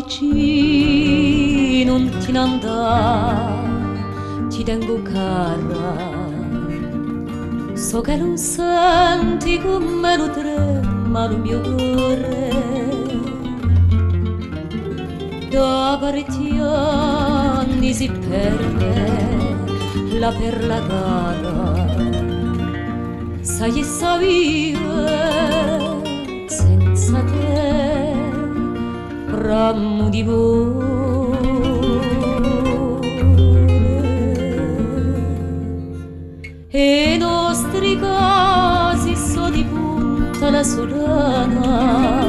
vicino, non ti andare, ti tengo cara. So che non senti come lo trema il mio cuore. Da parecchi anni si perde la perla cara. Sai e sa vivere senza te, ramo di e i nostri casi sono di punta la solana,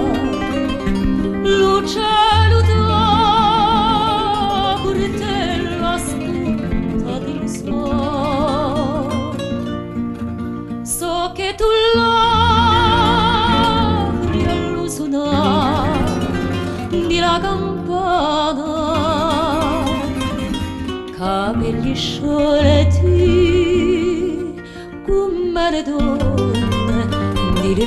l'uccello da curtella spunta del sol. So che tu l'apri allo suonare di la campana, capelli sciolti come le donne di le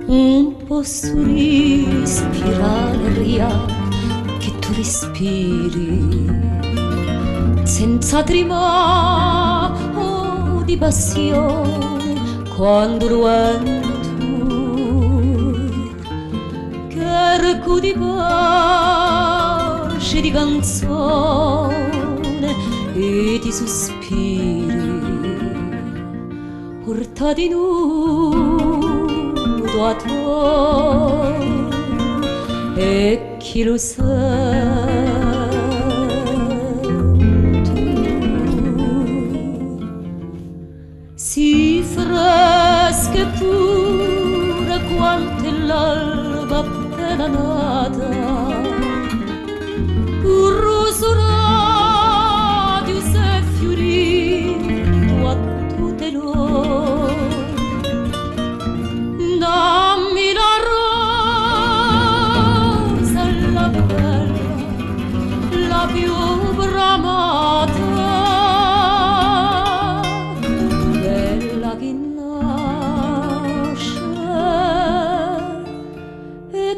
un posso respirare l'aria che tu respiri senza tremare o di passione quando lo tu che racchiudi pace di canzone e di sospiri urta di nudo a tuo e chi lo sa si fresca e pura quanto è l'alba appena nata, un roso radio s'è fiorito a tutte l'ore. Dammi la rosa, la bella, la più bramata,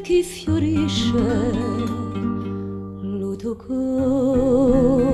chi fiorisce lo tuo cuore.